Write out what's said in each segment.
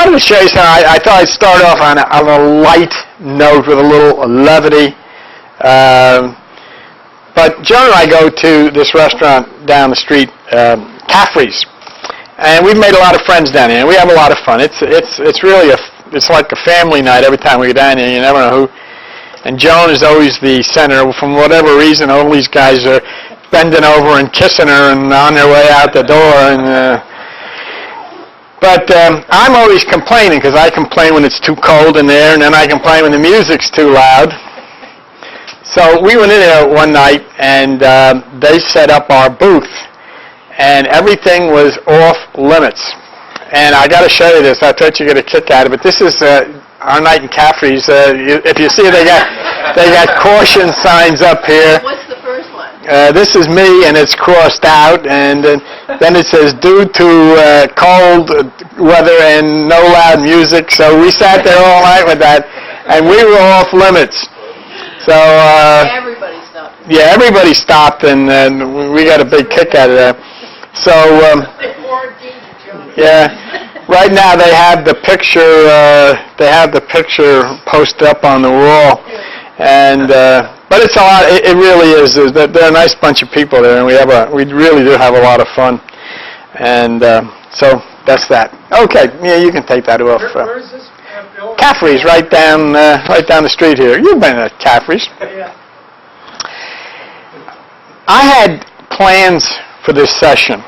wanted to show you something. I thought I'd start off on a light note with a little levity. But Joan and I go to this restaurant down the street, Caffrey's, and we've made a lot of friends down here, and we have a lot of fun. It's really it's like a family night every time we go down here. You never know who. And Joan is always the center. For whatever reason, all these guys are bending over and kissing her and on their way out the door. But I'm always complaining, because I complain when it's too cold in there, and then I complain when the music's too loud. So we went in there one night, and they set up our booth, and everything was off limits. And I got to show you this. I thought you'd get a kick out of it. This is our night in Caffrey's. If you see, they got caution signs up here. What's the first one? This is me, and it's crossed out, and then it says, due to cold weather and no loud music. So we sat there all night with that, and we were off limits. So Everybody stopped. Yeah, everybody stopped, and we got a big kick out of that. So yeah, right now they have the picture. They have the picture posted up on the wall, and but it's a lot. It really is. They're a nice bunch of people there, and we really do have a lot of fun, and so that's that. Okay, yeah, you can take that off. Where is this? Caffrey's right down the street here. You've been at Caffrey's. Yeah. I had plans for this session,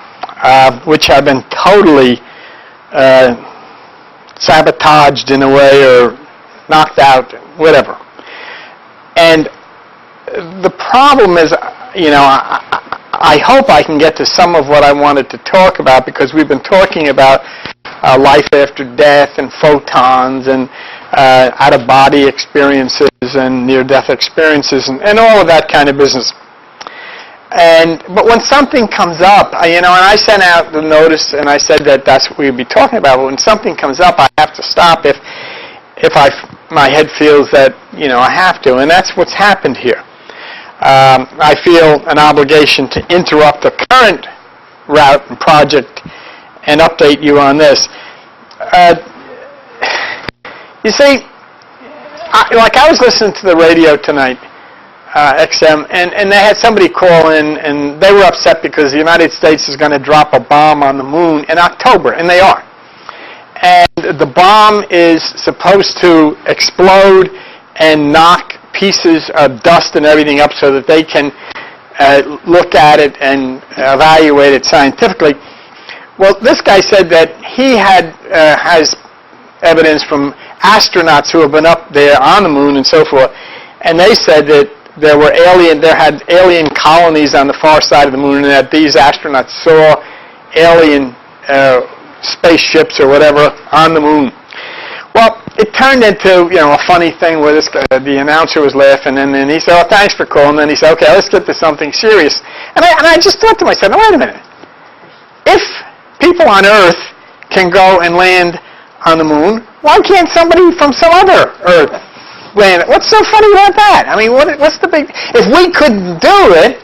which have been totally sabotaged in a way, or knocked out, whatever. And the problem is, I hope I can get to some of what I wanted to talk about, because we've been talking about life after death and photons and out-of-body experiences and near-death experiences and all of that kind of business. But when something comes up, and I sent out the notice and I said that that's what we'd be talking about. But when something comes up, I have to stop if my head feels that I have to, and that's what's happened here. I feel an obligation to interrupt the current route and project and update you on this. You see, I was listening to the radio tonight, XM, and they had somebody call in, and they were upset because the United States is going to drop a bomb on the moon in October, and they are. And the bomb is supposed to explode and knock pieces of dust and everything up so that they can look at it and evaluate it scientifically. Well, this guy said that he has evidence from astronauts who have been up there on the moon and so forth, and they said that there had alien colonies on the far side of the moon, and that these astronauts saw alien spaceships or whatever on the moon. Well, it turned into a funny thing where this guy, the announcer was laughing, and then he said, "Oh, thanks for calling." And then he said, "Okay, let's get to something serious." And I just thought to myself, "Now wait a minute. If people on Earth can go and land on the moon, why can't somebody from some other Earth land? What's so funny about that? I mean, what's the big? If we couldn't do it,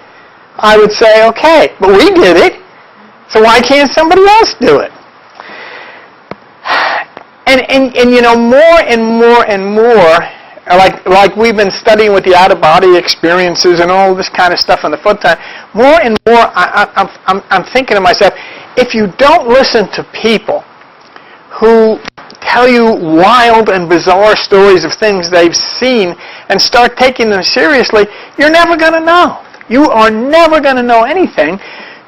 I would say okay, but we did it, so why can't somebody else do it?" And more and more and more, like we've been studying with the out-of-body experiences and all this kind of stuff on the photon, more and more I'm thinking to myself, if you don't listen to people who tell you wild and bizarre stories of things they've seen and start taking them seriously, you're never going to know. You are never going to know anything,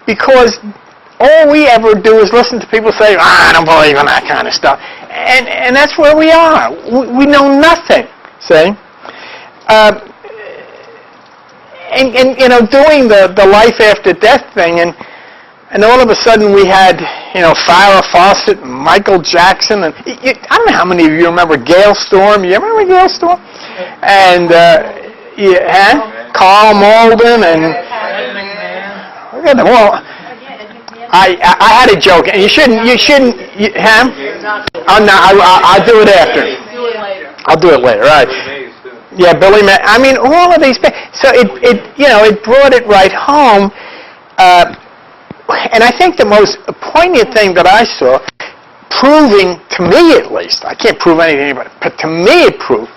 because all we ever do is listen to people say, "I don't believe in that kind of stuff." And that's where we are. We know nothing, see? Doing the life after death thing, and all of a sudden we had, Farrah Fawcett and Michael Jackson, and I don't know how many of you remember Gale Storm. You remember Gale Storm? And Carl Malden and look at them all. I had a joke, and you shouldn't. Oh no, I'll do it after. I'll do it later. Right? Yeah, Billy Mays. I mean, all of these. So it brought it right home. And I think the most poignant thing that I saw, proving, to me at least, I can't prove anything, but to me it proved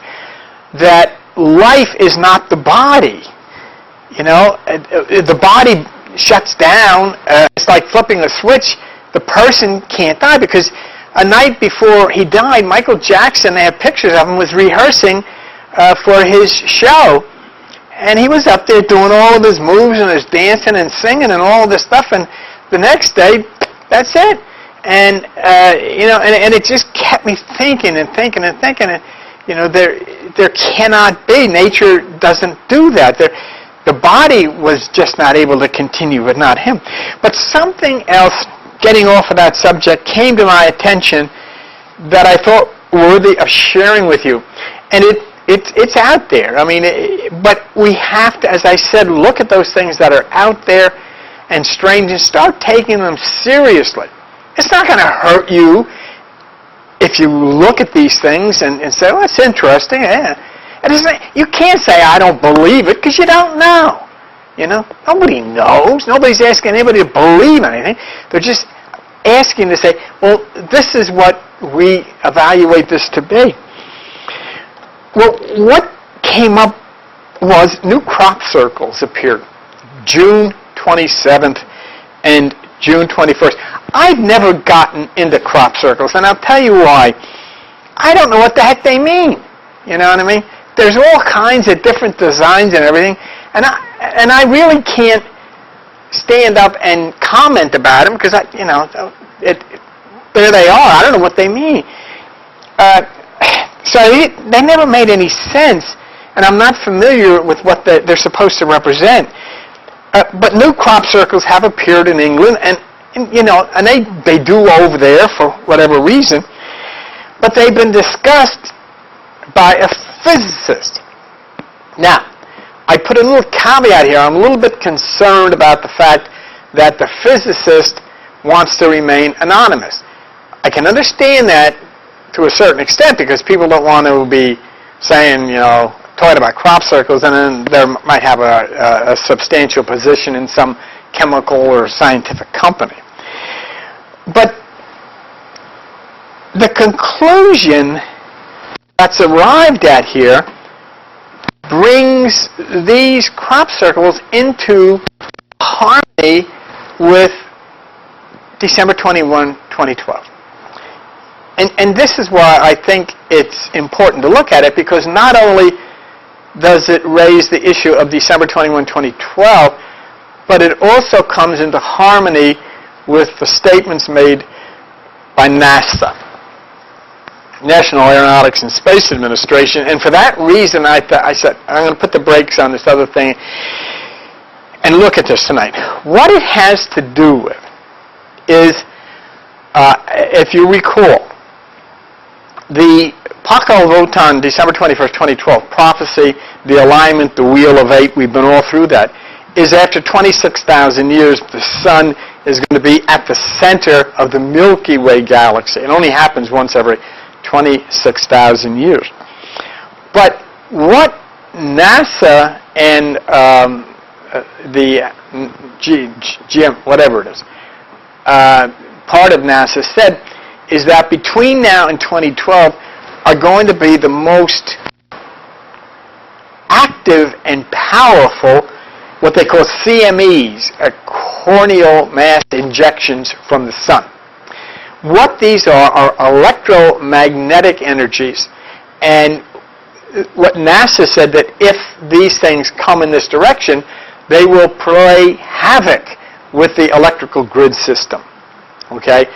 that life is not the body. You know, the body shuts down. It's like flipping a switch. The person can't die because a night before he died, Michael Jackson, they have pictures of him, was rehearsing for his show. And he was up there doing all of his moves and his dancing and singing and all of this stuff. And the next day, that's it. And, and it just kept me thinking and thinking and thinking. And, there cannot be. Nature doesn't do that. The body was just not able to continue, but not him. But something else, getting off of that subject, came to my attention that I thought worthy of sharing with you. And it's out there. I mean, but we have to, as I said, look at those things that are out there and strange and start taking them seriously. It's not going to hurt you if you look at these things and say, well, that's interesting. Yeah. You can't say, I don't believe it, because you don't know. Nobody knows. Nobody's asking anybody to believe anything. They're just asking to say, well, this is what we evaluate this to be. Well, what came up was new crop circles appeared June 27th and June 21st. I've never gotten into crop circles, and I'll tell you why. I don't know what the heck they mean. You know what I mean? There's all kinds of different designs and everything, and I really can't stand up and comment about them because there they are. I don't know what they mean. So they never made any sense, and I'm not familiar with what they're supposed to represent. But new crop circles have appeared in England, and they do over there for whatever reason. But they've been discussed by a physicist. Now, I put a little caveat here. I'm a little bit concerned about the fact that the physicist wants to remain anonymous. I can understand that to a certain extent because people don't want to be saying, talking about crop circles, and then they might have a substantial position in some chemical or scientific company. But the conclusion that's arrived at here brings these crop circles into harmony with December 21, 2012. And this is why I think it's important to look at it, because not only does it raise the issue of December 21, 2012, but it also comes into harmony with the statements made by NASA, National Aeronautics and Space Administration. And for that reason, I said, I'm going to put the brakes on this other thing and look at this tonight. What it has to do with is, if you recall, the Pakal Votan, December 21st, 2012, prophecy, the alignment, the wheel of 8, we've been all through that, is after 26,000 years, the sun is going to be at the center of the Milky Way galaxy. It only happens once every 26,000 years. But what NASA and the whatever it is, part of NASA said is that between now and 2012 are going to be the most active and powerful, what they call CMEs, corneal mass injections from the sun. What these are electromagnetic energies, and what NASA said that if these things come in this direction, they will play havoc with the electrical grid system. Okay?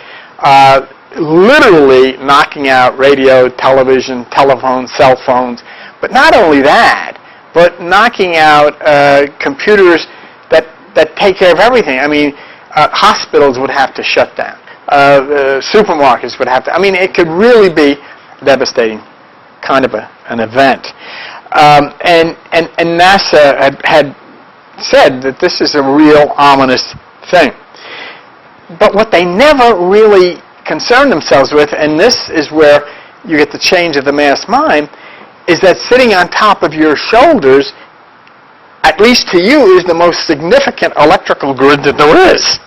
Literally knocking out radio, television, telephones, cell phones. But not only that, but knocking out computers that take care of everything. I mean, hospitals would have to shut down. Supermarkets would have to. I mean, it could really be devastating kind of an event. And NASA had said that this is a real ominous thing. But what they never really concerned themselves with, and this is where you get the change of the mass mind, is that sitting on top of your shoulders, at least to you, is the most significant electrical grid that there is.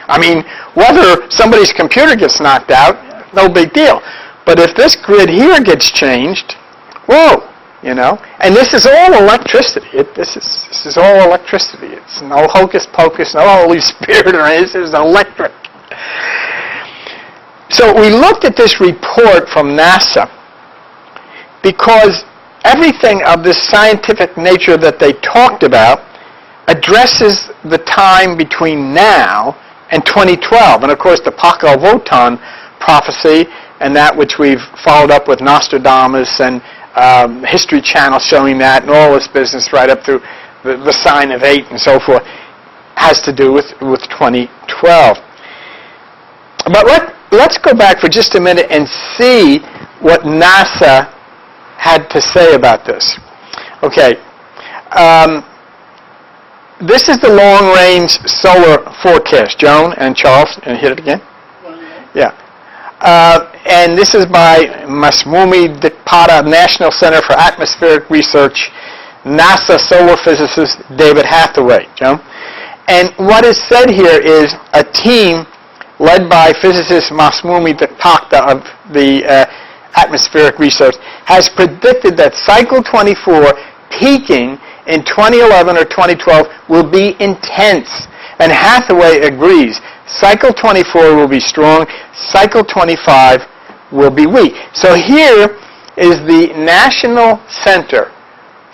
I mean, whether somebody's computer gets knocked out, no big deal. But if this grid here gets changed, whoa, and this is all electricity. This is all electricity. It's no hocus pocus, no Holy Spirit or anything. This is electric. So we looked at this report from NASA because everything of this scientific nature that they talked about addresses the time between now and 2012. And of course the Paco Votan prophecy, and that which we've followed up with Nostradamus and History Channel showing that, and all this business right up through the sign of 8 and so forth, has to do with 2012. But let's go back for just a minute and see what NASA had to say about this. Okay. This is the long-range solar forecast. Joan and Charles, and hit it again? Yeah. And this is by Masmumi Dikpada, National Center for Atmospheric Research, NASA solar physicist David Hathaway. Joan? And what is said here is a team led by physicist Masmumi Dikpada of the Atmospheric Research has predicted that cycle 24 peaking in 2011 or 2012 will be intense. And Hathaway agrees. Cycle 24 will be strong. Cycle 25 will be weak. So here is the National Center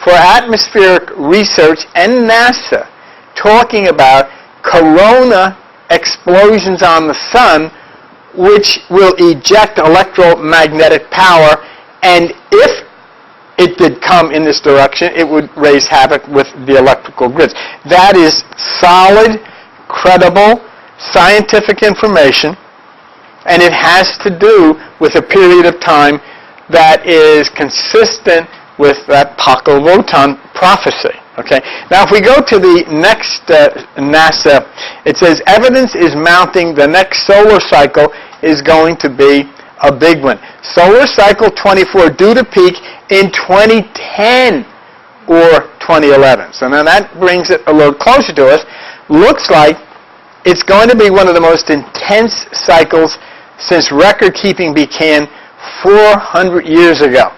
for Atmospheric Research and NASA talking about corona explosions on the sun, which will eject electromagnetic power, and if it did come in this direction, it would raise havoc with the electrical grids. That is solid, credible, scientific information, and it has to do with a period of time that is consistent with that Paco Votan prophecy. Okay. Now, if we go to the next NASA, it says evidence is mounting the next solar cycle is going to be a big one. Solar cycle 24 due to peak in 2010 or 2011. So now that brings it a little closer to us. Looks like it's going to be one of the most intense cycles since record keeping began 400 years ago.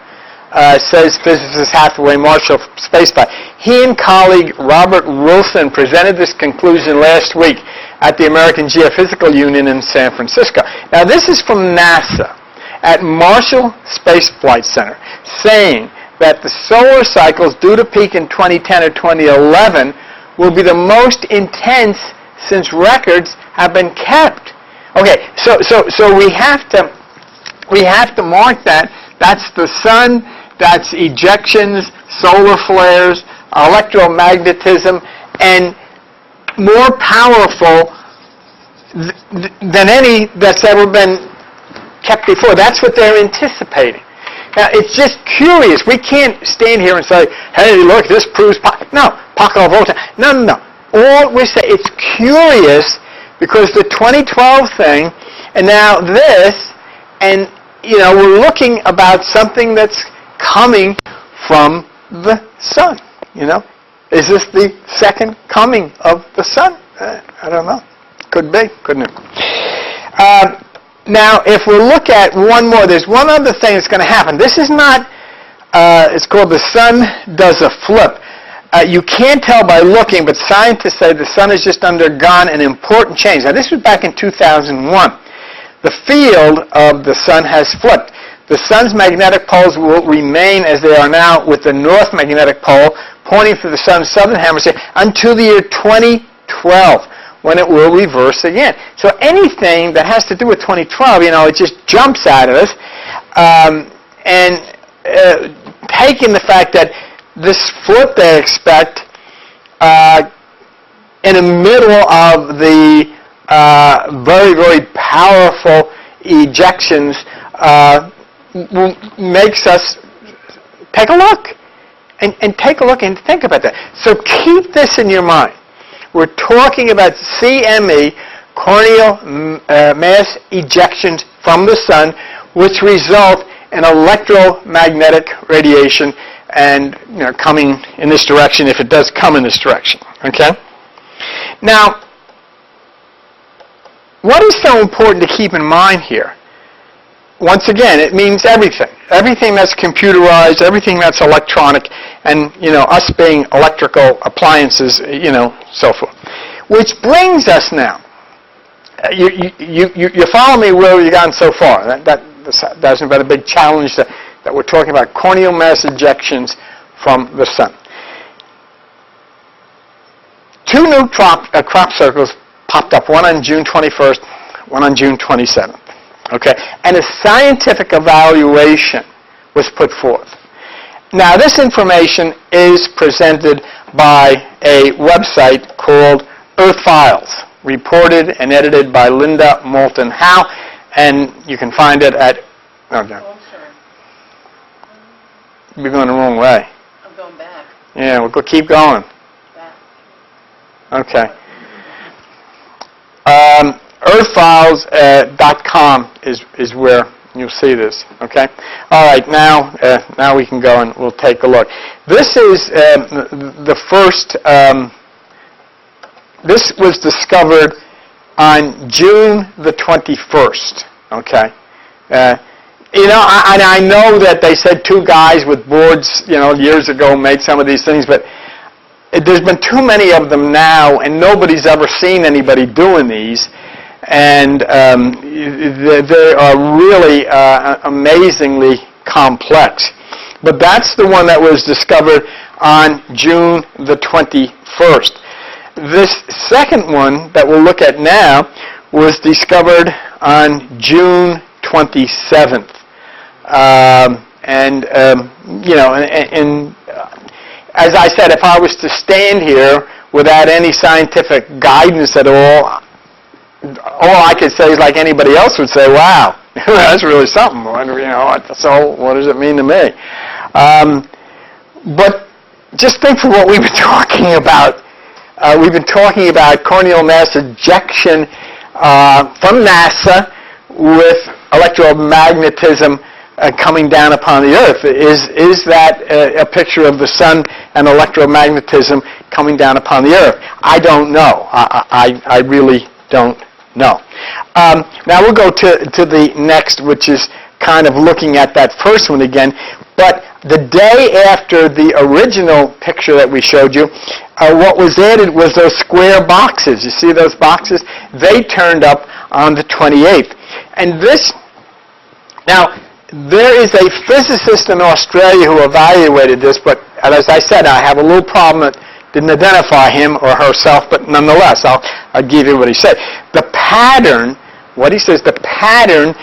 Says physicist Hathaway Marshall Space Flight. He and colleague Robert Wilson presented this conclusion last week at the American Geophysical Union in San Francisco. Now this is from NASA at Marshall Space Flight Center, saying that the solar cycles due to peak in 2010 or 2011 will be the most intense since records have been kept. Okay, so we have to mark that. That's the sun. That's ejections, solar flares, electromagnetism, and more powerful than any that's ever been kept before. That's what they're anticipating. Now, it's just curious. We can't stand here and say, hey, look, this proves... No, Paco Votan. No. All we say, it's curious because the 2012 thing, and now this, and, we're looking about something that's coming from the sun, Is this the second coming of the sun? I don't know. Could be, couldn't it? Now, if we look at one more, there's one other thing that's going to happen. This is not, it's called the sun does a flip. You can't tell by looking, but scientists say the sun has just undergone an important change. Now, this was back in 2001. The field of the sun has flipped. The sun's magnetic poles will remain as they are now, with the north magnetic pole pointing to the sun's southern hemisphere until the year 2012, when it will reverse again. So anything that has to do with 2012, it just jumps out at us. Taking the fact that this flip they expect in the middle of the very, very powerful ejections makes us take a look and take a look and think about that. So keep this in your mind. We're talking about CME, corneal mass ejections from the sun, which result in electromagnetic radiation and coming in this direction if it does come in this direction. Okay? Now, what is so important to keep in mind here once again, it means everything. Everything that's computerized, everything that's electronic, and, us being electrical appliances, so forth. Which brings us now. You follow me where we've gone so far. That hasn't been a big challenge that we're talking about corneal mass ejections from the sun. 2 new crop circles popped up, one on June 21st, one on June 27th. Okay? And a scientific evaluation was put forth. Now, this information is presented by a website called Earth Files, reported and edited by Linda Moulton Howe, and you can find it at... Oh, sorry. You're going the wrong way. I'm going back. Yeah, we'll keep going. Back. Okay. Earthfiles.com is where you'll see this. Okay. All right. Now we can go and we'll take a look. This is the first. This was discovered on June the 21st. Okay. I know that they said 2 guys with boards, years ago made some of these things, but there's been too many of them now, and nobody's ever seen anybody doing these. And they are really amazingly complex. But that's the one that was discovered on June the 21st. This second one that we'll look at now was discovered on June 27th. As I said, if I was to stand here without any scientific guidance at all I could say is like anybody else would say, wow, that's really something. So what does it mean to me? But just think for what we've been talking about. We've been talking about corneal mass ejection from NASA with electromagnetism coming down upon the Earth. Is that a picture of the sun and electromagnetism coming down upon the Earth? I don't know. I really don't know. Now we'll go to the next, which is kind of looking at that first one again. But the day after the original picture that we showed you, what was added was those square boxes. You see those boxes? They turned up on the 28th. And now, there is a physicist in Australia who evaluated this, but as I said, I have a little problem that didn't identify him or herself, but nonetheless, I'll give you what he said. The pattern, what he says, the pattern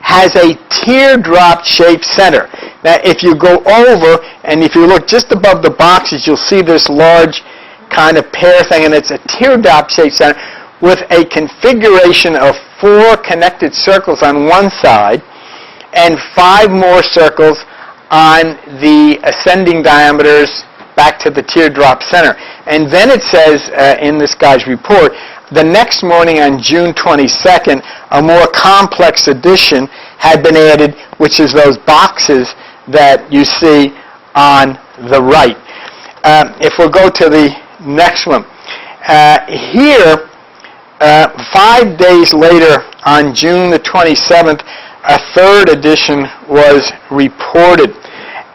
has a teardrop-shaped center. Now, if you go over and if you look just above the boxes, you'll see this large kind of pear thing, and it's a teardrop-shaped center with a configuration of 4 connected circles on one side and 5 more circles on the ascending diameters back to the teardrop center. And then it says in this guy's report, the next morning on June 22nd, a more complex addition had been added, which is those boxes that you see on the right. If we'll go to the next one. Here, 5 days later, on June the 27th, a third edition was reported.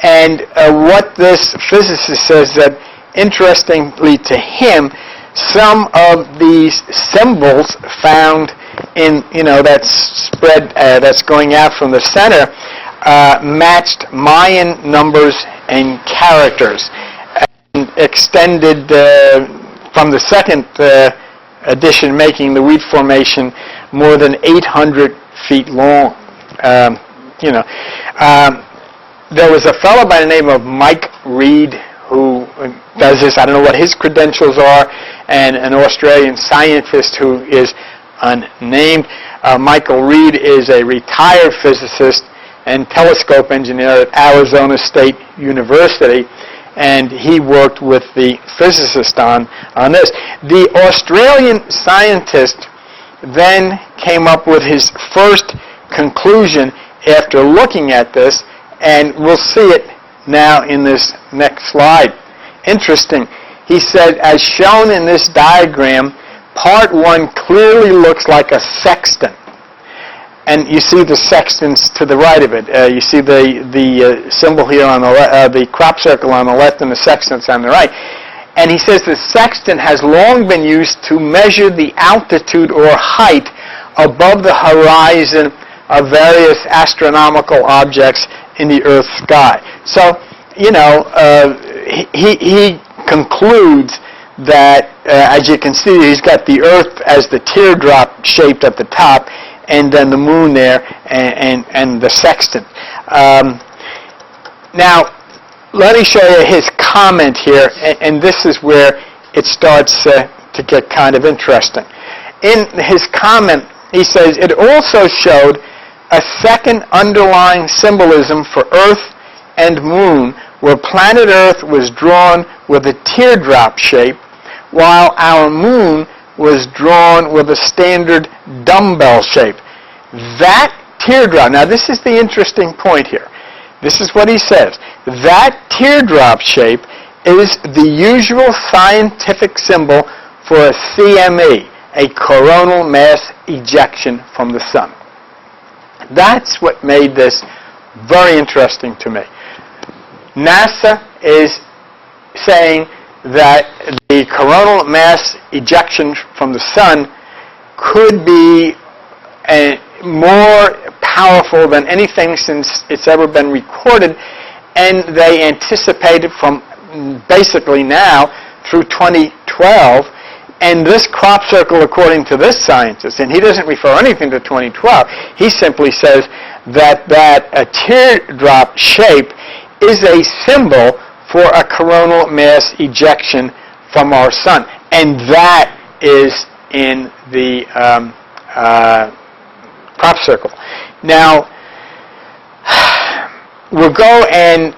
And what this physicist says that, interestingly to him, some of these symbols found in, that spread that's going out from the center matched Mayan numbers and characters, and extended from the second edition, making the wheat formation more than 800 feet long. There was a fellow by the name of Mike Reed who does this. I don't know what his credentials are, and an Australian scientist who is unnamed. Michael Reed is a retired physicist and telescope engineer at Arizona State University, and he worked with the physicist on this. The Australian scientist then came up with his first conclusion after looking at this, and we'll see it now in this next slide. Interesting. He said, as shown in this diagram, part 1 clearly looks like a sextant. and you see the sextants to the right of it. You see the symbol here on the crop circle on the left and the sextants on the right. And he says the sextant has long been used to measure the altitude or height above the horizon of various astronomical objects in the Earth's sky. So, he concludes that, as you can see, he's got the Earth as the teardrop shaped at the top, and then the moon there, and the sextant. Now, let me show you his comment here, and this is where it starts to get kind of interesting. In his comment, he says, it also showed a second underlying symbolism for Earth and Moon, where planet Earth was drawn with a teardrop shape, while our Moon was drawn with a standard dumbbell shape. That teardrop, now this is the interesting point here. This is what he says. That teardrop shape is the usual scientific symbol for a CME, a coronal mass ejection from the sun. That's what made this very interesting to me. NASA is saying that the coronal mass ejection from the sun could be more powerful than anything since it's ever been recorded, and they anticipate it from basically now through 2012. And this crop circle, according to this scientist, and he doesn't refer anything to 2012, he simply says that a teardrop shape is a symbol for a coronal mass ejection from our sun. And that is in the crop circle. Now, we'll go, and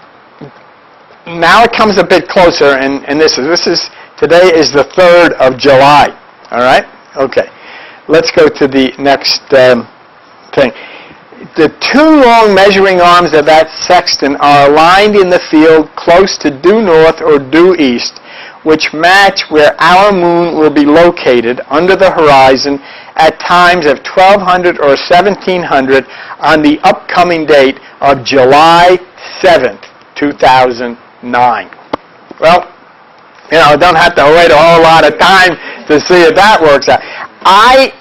now it comes a bit closer, and this is today is the 3rd of July. All right? Okay. Let's go to the next thing. The two long measuring arms of that sextant are aligned in the field close to due north or due east, which match where our moon will be located under the horizon at times of 1200 or 1700 on the upcoming date of July 7th, 2009. Well, don't have to wait a whole lot of time to see if that works out. I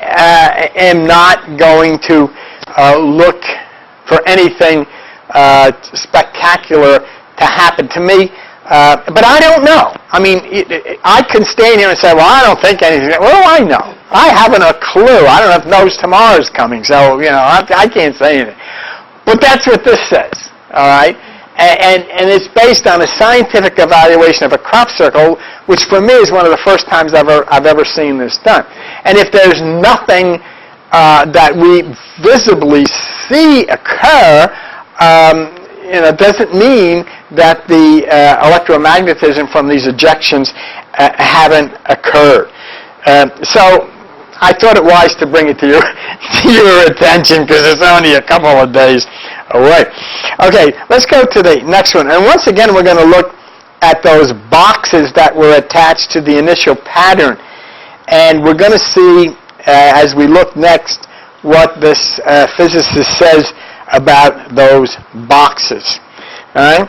am not going to look for anything spectacular to happen to me, but I don't know. I mean, I can stand here and say, well, I don't think anything. What do I know? I haven't a clue. I don't know if tomorrow's coming, so, I can't say anything. But that's what this says, all right? And it's based on a scientific evaluation of a crop circle, which for me is one of the first times I've ever seen this done. And if there's nothing that we visibly see occur, doesn't mean that the electromagnetism from these ejections haven't occurred. So I thought it wise to bring it to your attention, because it's only a couple of days away. Okay, let's go to the next one. And once again, we're going to look at those boxes that were attached to the initial pattern. And we're going to see, as we look next, what this physicist says about those boxes. All right?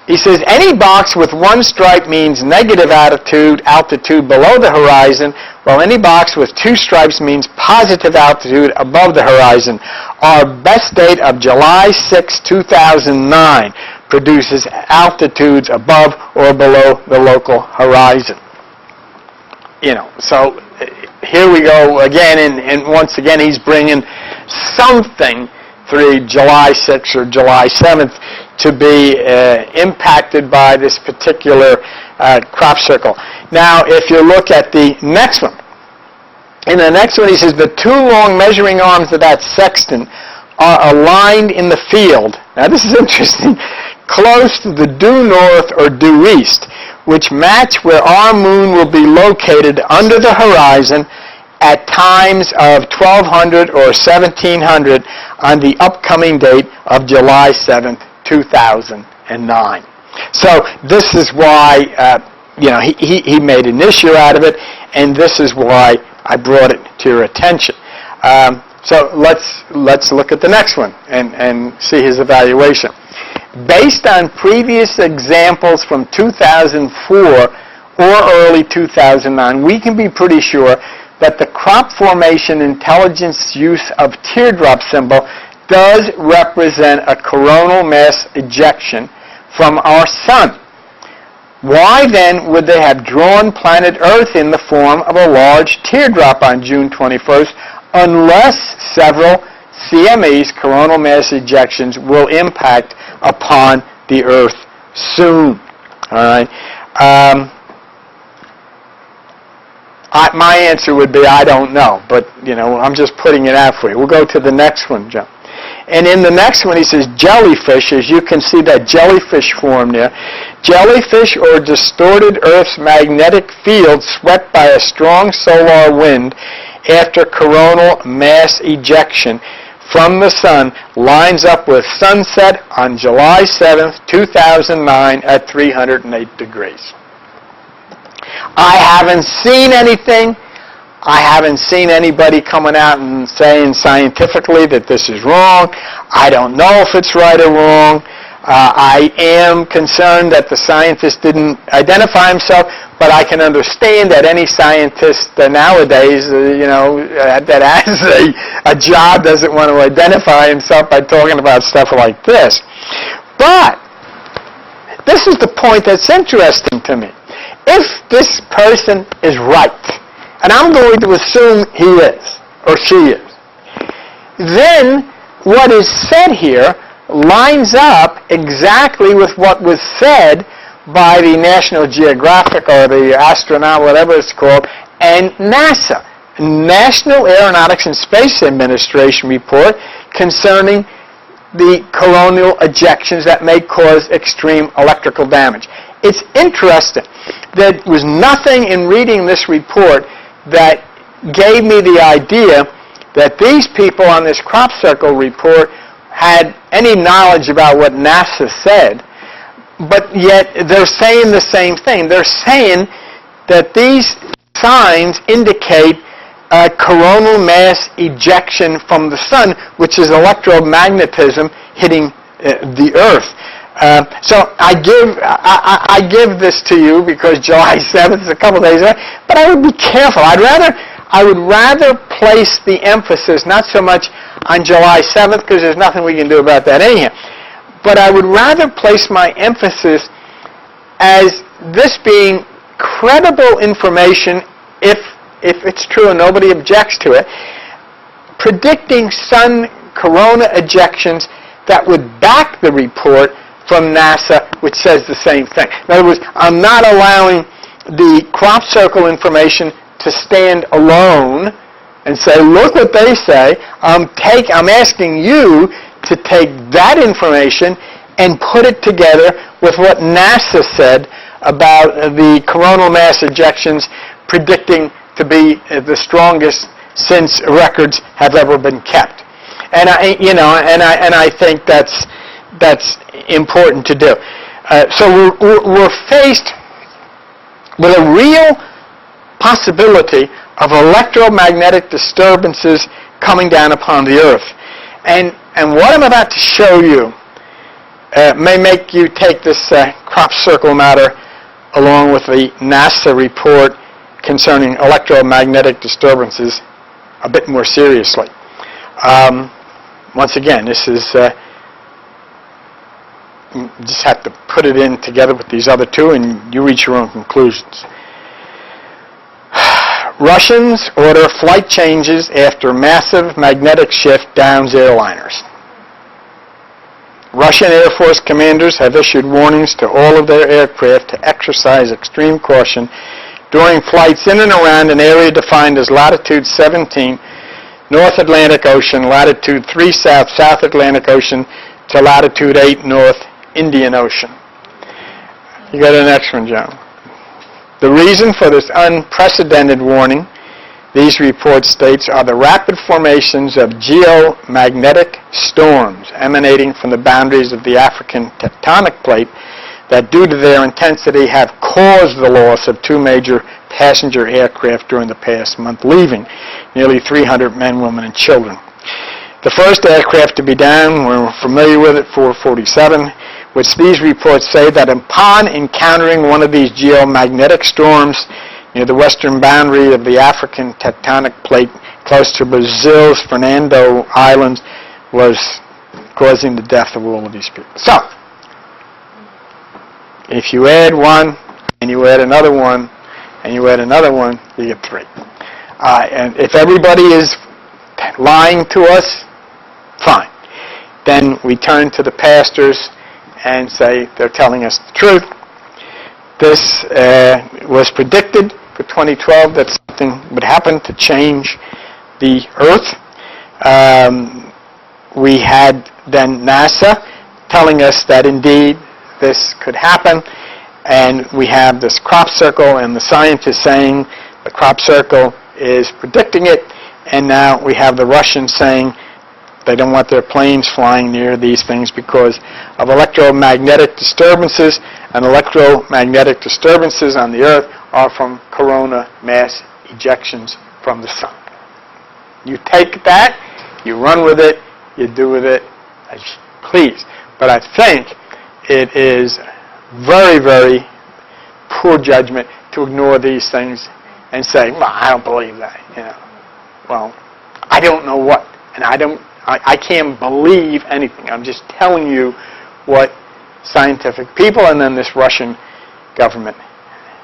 He says, any box with one stripe means negative altitude below the horizon, while any box with two stripes means positive altitude above the horizon. Our best date of July 6, 2009 produces altitudes above or below the local horizon. So here we go again, and once again he's bringing something through July 6th or July 7th to be impacted by this particular crop circle. Now, if you look at the next one, in the next one he says, the two long measuring arms of that sextant are aligned in the field. Now, this is interesting. Close to the due north or due east, which match where our moon will be located under the horizon at times of 1200 or 1700 on the upcoming date of July 7th, 2009. So this is why he made an issue out of it, and this is why I brought it to your attention. So let's look at the next one and see his evaluation. Based on previous examples from 2004 or early 2009, we can be pretty sure that the crop formation intelligence use of teardrop symbol does represent a coronal mass ejection from our sun. Why then would they have drawn planet Earth in the form of a large teardrop on June 21st unless several CMEs, coronal mass ejections, will impact upon the Earth soon? All right. My answer would be I don't know, but I'm just putting it out for you. We'll go to the next one, John. And in the next one, he says jellyfish. As you can see, that jellyfish form there. Jellyfish, or distorted Earth's magnetic field swept by a strong solar wind after coronal mass ejection from the sun, lines up with sunset on July 7th, 2009 at 308 degrees. I haven't seen anything. I haven't seen anybody coming out and saying scientifically that this is wrong. I don't know if it's right or wrong. I am concerned that the scientist didn't identify himself, but I can understand that any scientist nowadays, that has a job doesn't want to identify himself by talking about stuff like this. But this is the point that's interesting to me. If this person is right, and I'm going to assume he is, or she is, then what is said here lines up exactly with what was said by the National Geographic or the astronaut, whatever it's called, and NASA, National Aeronautics and Space Administration report concerning the coronal ejections that may cause extreme electrical damage. It's interesting. There was nothing in reading this report that gave me the idea that these people on this crop circle report had any knowledge about what NASA said, but yet they're saying the same thing. They're saying that these signs indicate a coronal mass ejection from the sun, which is electromagnetism hitting the Earth. So I give this to you because July 7th is a couple days away, but I would be careful. I would rather place the emphasis not so much on July 7th because there's nothing we can do about that anyhow, but I would rather place my emphasis as this being credible information if it's true and nobody objects to it, predicting sun corona ejections that would back the report from NASA, which says the same thing. In other words, I'm not allowing the crop circle information to stand alone and say, look what they say. I'm asking you to take that information and put it together with what NASA said about the coronal mass ejections predicting to be the strongest since records have ever been kept. And I think that's important to do. So we're faced with a real possibility of electromagnetic disturbances coming down upon the Earth. And what I'm about to show you may make you take this crop circle matter along with the NASA report concerning electromagnetic disturbances a bit more seriously. Once again, this is you just have to put it in together with these other two and you reach your own conclusions. Russians order flight changes after massive magnetic shift downs airliners. Russian Air Force commanders have issued warnings to all of their aircraft to exercise extreme caution during flights in and around an area defined as latitude 17, North Atlantic Ocean, latitude 3 South, South Atlantic Ocean, to latitude 8 North, Indian Ocean. You got the next one, John. The reason for this unprecedented warning, these reports states, are the rapid formations of geomagnetic storms emanating from the boundaries of the African tectonic plate that, due to their intensity, have caused the loss of 2 major passenger aircraft during the past month, leaving nearly 300 men, women, and children The first aircraft to be down, we're familiar with it, 447, which these reports say that upon encountering one of these geomagnetic storms near the western boundary of the African tectonic plate close to Brazil's Fernando Islands, was causing the death of all of these people. So, if you add one, and you add another one, and you add another one, you get 3. And if everybody is lying to us, fine. Then we turn to the pastors and say they're telling us the truth. This was predicted for 2012 that something would happen to change the Earth. We had then NASA telling us that indeed this could happen, and we have this crop circle and the scientists saying the crop circle is predicting it, and now we have the Russians saying they don't want their planes flying near these things because of electromagnetic disturbances, and electromagnetic disturbances on the Earth are from corona mass ejections from the sun. You take that, you run with it, you do with it as you please. But I think it is very, very poor judgment to ignore these things and say, well, I don't believe that. Well, I don't know what, and I can't believe anything. I'm just telling you what scientific people and then this Russian government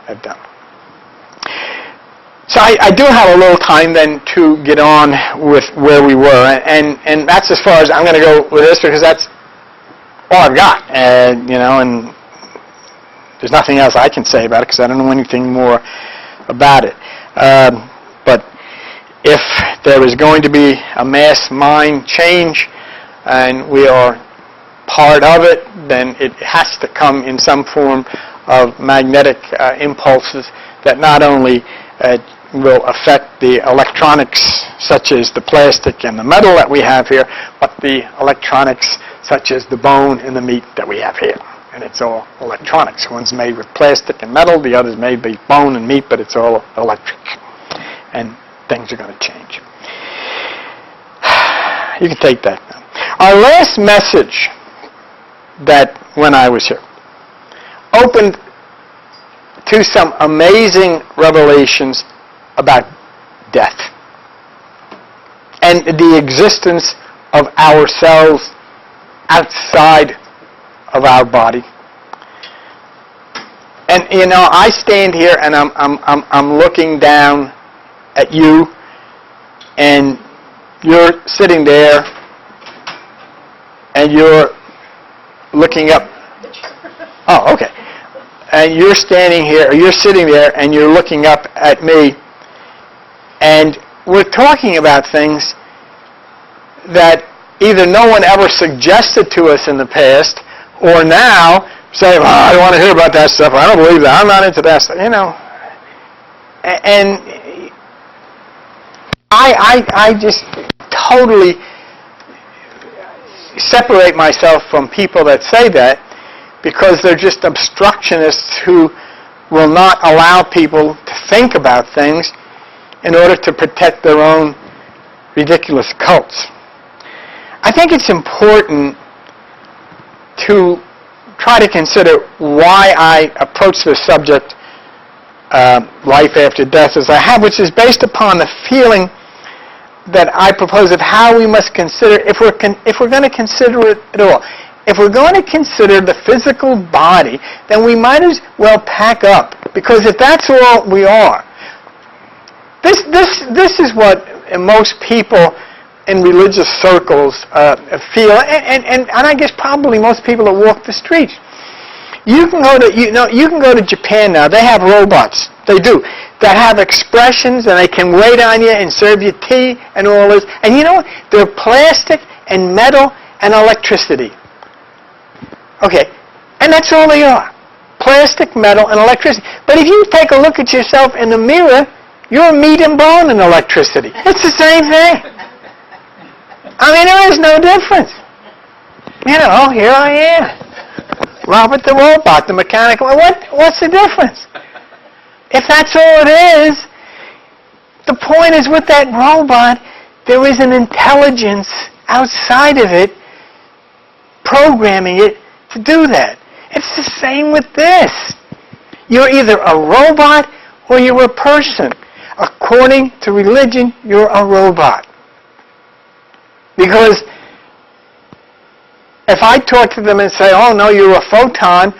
have done. So I do have a little time then to get on with where we were, and that's as far as I'm going to go with this because that's all I've got, and there's nothing else I can say about it because I don't know anything more about it. But if there is going to be a mass mind change and we are part of it, then it has to come in some form of magnetic impulses that not only will affect the electronics such as the plastic and the metal that we have here, but the electronics such as the bone and the meat that we have here. And it's all electronics. One's made with plastic and metal, the other's made with bone and meat, but it's all electric. And things are going to change. You can take that now. Our last message that when I was here opened to some amazing revelations about death and the existence of ourselves outside of our body. And I stand here and I'm looking down at you, and you're sitting there, and you're looking up. Oh, okay. And you're standing here, or you're sitting there, and you're looking up at me, and we're talking about things that either no one ever suggested to us in the past, or now say, well, I don't want to hear about that stuff. I don't believe that. I'm not into that stuff. And I just totally separate myself from people that say that because they're just obstructionists who will not allow people to think about things in order to protect their own ridiculous cults. I think it's important to try to consider why I approach this subject, life after death, as I have, which is based upon the feeling that I propose of how we must consider, if we're going to consider it at all. If we're going to consider the physical body, then we might as well pack up, because if that's all we are, this is what most people in religious circles feel, and I guess probably most people that walk the streets. You can go to Japan now. They have robots. They do. That have expressions, and they can wait on you and serve you tea and all this. And they're plastic and metal and electricity. Okay, and that's all they are. Plastic, metal, and electricity. But if you take a look at yourself in the mirror, you're meat and bone and electricity. It's the same thing. There is no difference. Here I am. Robert the robot, the mechanical. What's the difference? If that's all it is, the point is with that robot, there is an intelligence outside of it, programming it to do that. It's the same with this. You're either a robot or you're a person. According to religion, you're a robot. Because if I talk to them and say, oh no, you're a photon,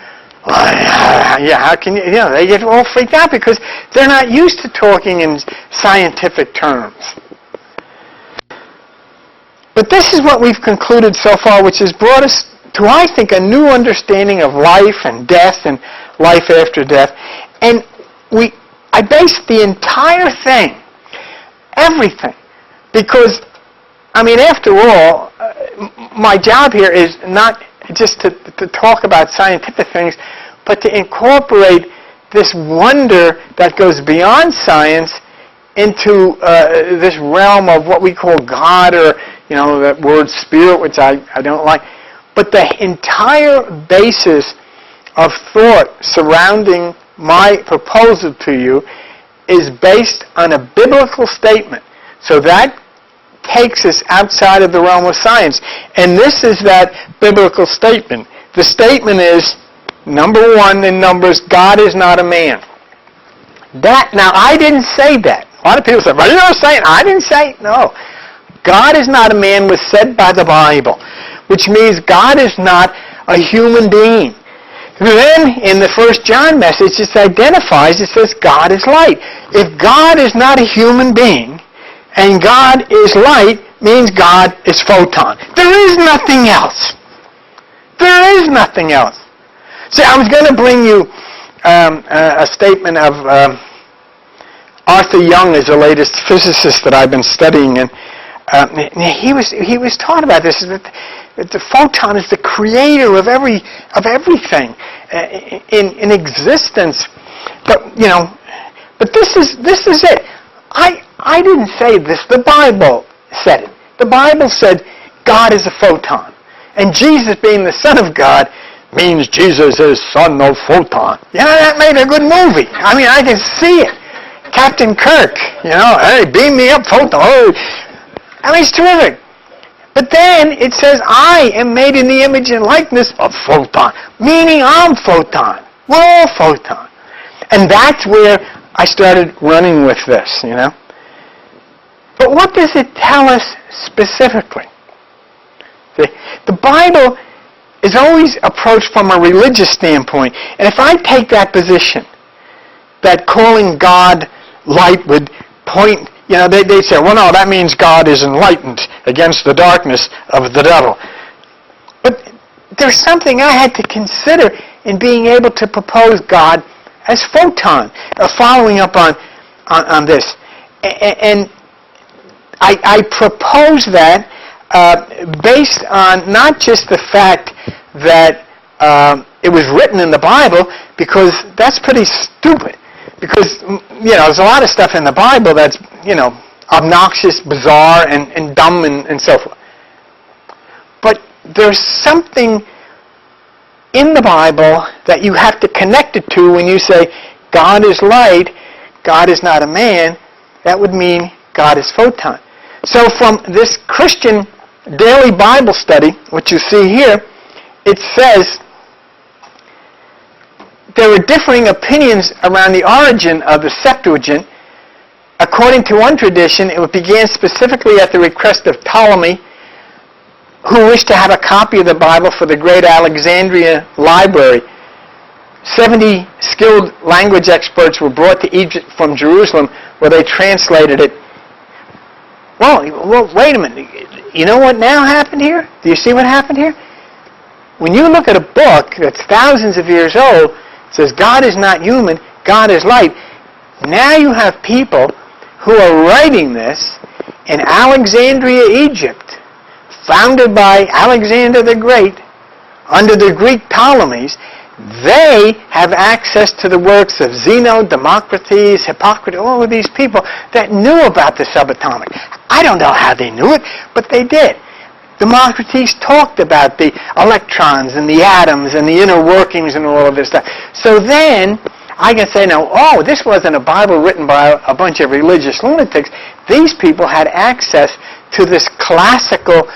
yeah, how can you, they get all freaked out because they're not used to talking in scientific terms. But this is what we've concluded so far, which has brought us to, I think, a new understanding of life and death and life after death. And I based the entire thing, everything, because, after all, my job here is not just to talk about scientific things, but to incorporate this wonder that goes beyond science into this realm of what we call God, or that word spirit, which I don't like. But the entire basis of thought surrounding my proposal to you is based on a biblical statement. So that takes us outside of the realm of science. And this is that biblical statement. The statement is, number one in Numbers, God is not a man. Now, I didn't say that. A lot of people say, well, you're saying, I didn't say it. No. God is not a man was said by the Bible, which means God is not a human being. Then, in the 1 John message, it identifies, it says, God is light. If God is not a human being, and God is light, means God is photon. There is nothing else. There is nothing else. See, I was going to bring you a statement of Arthur Young is the latest physicist that I've been studying, and he was taught about this. That the photon is the creator of everything in existence. But this is it. I didn't say this. The Bible said it. The Bible said God is a photon. And Jesus being the Son of God means Jesus is son of photon. That made a good movie. I can see it. Captain Kirk, hey, beam me up, photon. Oh. It's terrific. But then it says, I am made in the image and likeness of photon. Meaning I'm photon. We're all photon. And that's where I started running with this, But what does it tell us specifically? The Bible is always approached from a religious standpoint. And if I take that position, that calling God light would point, they say, well, no, that means God is enlightened against the darkness of the devil. But there's something I had to consider in being able to propose God as photon, following up on this. And I propose that based on not just the fact that it was written in the Bible, because that's pretty stupid. Because, there's a lot of stuff in the Bible that's, obnoxious, bizarre, and dumb, and so forth. But there's something in the Bible that you have to connect it to when you say, God is light, God is not a man. That would mean God is photon. So from this Christian daily Bible study, which you see here, it says there were differing opinions around the origin of the Septuagint. According to one tradition, it began specifically at the request of Ptolemy, who wished to have a copy of the Bible for the great Alexandria library. 70 skilled language experts were brought to Egypt from Jerusalem, where they translated it. Well, wait a minute. You know what now happened here? Do you see what happened here? When you look at a book that's thousands of years old, it says God is not human, God is light. Now you have people who are writing this in Alexandria, Egypt, founded by Alexander the Great, under the Greek Ptolemies. They have access to the works of Zeno, Democritus, Hippocrates, all of these people that knew about the subatomic. I don't know how they knew it, but they did. Democritus talked about the electrons and the atoms and the inner workings and all of this stuff. So then, I can say now, this wasn't a Bible written by a bunch of religious lunatics. These people had access to this classical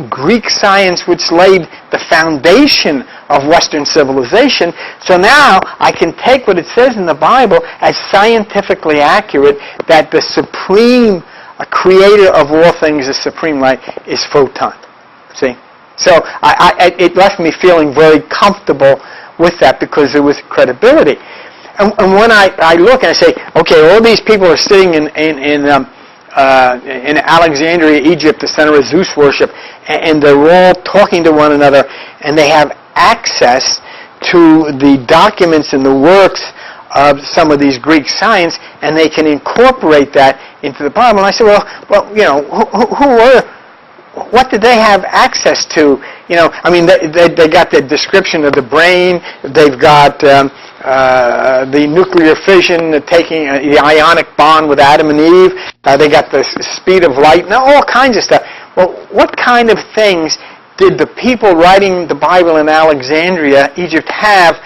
Greek science which laid the foundation of Western civilization. So now I can take what it says in the Bible as scientifically accurate, that the supreme creator of all things, the supreme light, is photon. See? So it left me feeling very comfortable with that because there was credibility. And when I look and I say, okay, all these people are sitting in Alexandria, Egypt, the center of Zeus worship, and they're all talking to one another, and they have access to the documents and the works of some of these Greek science, and they can incorporate that into the Bible. And I said, well, you know, what did they have access to? You know, I mean, they got the description of the brain. They've got the nuclear fission, taking the ionic bond with Adam and Eve. They got the speed of light, and all kinds of stuff. Well, what kind of things did the people writing the Bible in Alexandria, Egypt, have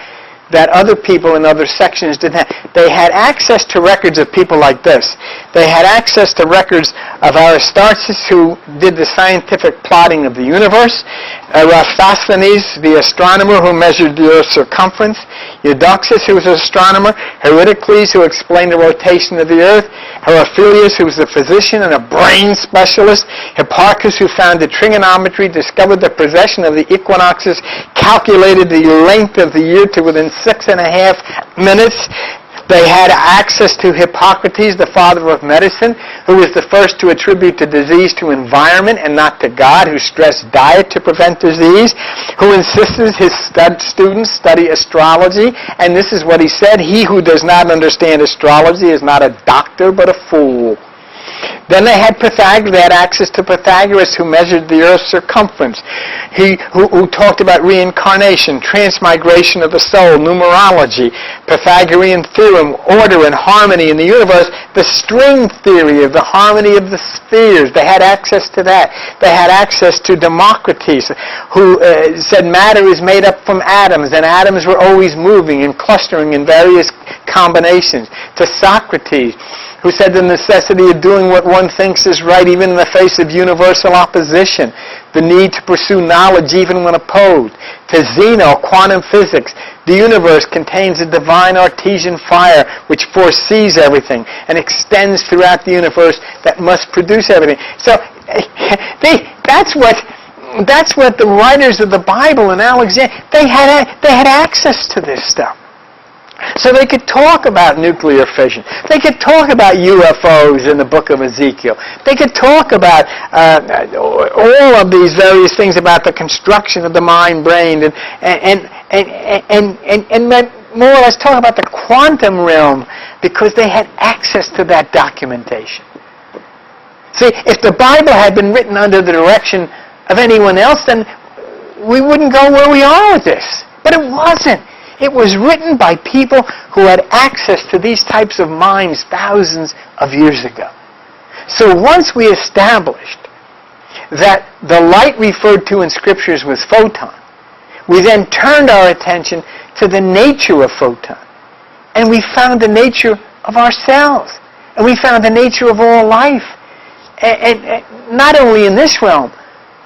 that other people in other sections didn't have? They had access to records of people like this. They had access to records of Aristarchus, who did the scientific plotting of the universe, Eratosthenes, the astronomer who measured the Earth's circumference, Eudoxus, who was an astronomer, Herodicles, who explained the rotation of the Earth, Herophilius, who was a physician and a brain specialist, Hipparchus, who founded trigonometry, discovered the precession of the equinoxes, calculated the length of the year to within 6.5 minutes. They had access to Hippocrates, the father of medicine, who was the first to attribute the disease to environment and not to God, who stressed diet to prevent disease, who insisted his students study astrology. And this is what he said: "He who does not understand astrology is not a doctor but a fool." Then they had Pythagoras. They had access to Pythagoras, who measured the Earth's circumference. Who talked about reincarnation, transmigration of the soul, numerology, Pythagorean theorem, order and harmony in the universe, the string theory of the harmony of the spheres. They had access to that. They had access to Democritus, who said matter is made up from atoms, and atoms were always moving and clustering in various combinations. To Socrates, who said the necessity of doing what one thinks is right even in the face of universal opposition, the need to pursue knowledge even when opposed. To Zeno, quantum physics, the universe contains a divine artesian fire which foresees everything and extends throughout the universe that must produce everything. So that's what the writers of the Bible in Alexandria, they had access to this stuff. So they could talk about nuclear fission. They could talk about UFOs in the book of Ezekiel. They could talk about all of these various things about the construction of the mind, brain, and more or less talk about the quantum realm because they had access to that documentation. See, if the Bible had been written under the direction of anyone else, then we wouldn't go where we are with this. But it wasn't. It was written by people who had access to these types of minds thousands of years ago. So once we established that the light referred to in Scriptures was photon, we then turned our attention to the nature of photon. And we found the nature of ourselves. And we found the nature of all life. And not only in this realm,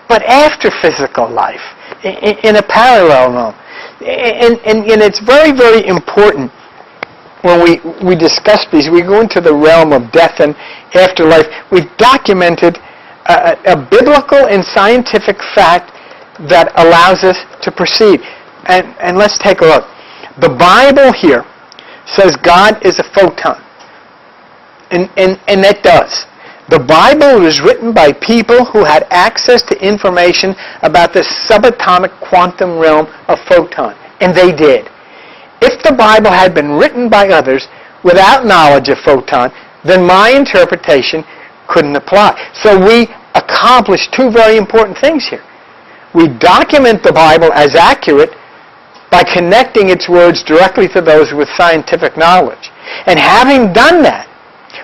but after physical life, in a parallel realm. And it's very, very important when we discuss these. We go into the realm of death and afterlife. We've documented a biblical and scientific fact that allows us to proceed. And let's take a look. The Bible here says God is a photon. And that does. The Bible was written by people who had access to information about the subatomic quantum realm of photon. And they did. If the Bible had been written by others without knowledge of photon, then my interpretation couldn't apply. So we accomplished two very important things here. We document the Bible as accurate by connecting its words directly to those with scientific knowledge. And having done that,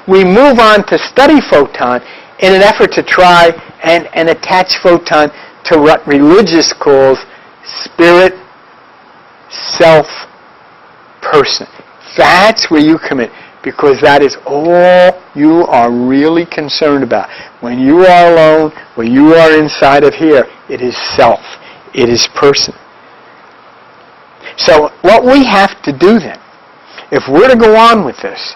we move on to study photon in an effort to try and attach photon to what religious calls spirit, self, person. That's where you come in. because that is all you are really concerned about. When you are alone, when you are inside of here, it is self. It is person. So what we have to do then, if we're to go on with this,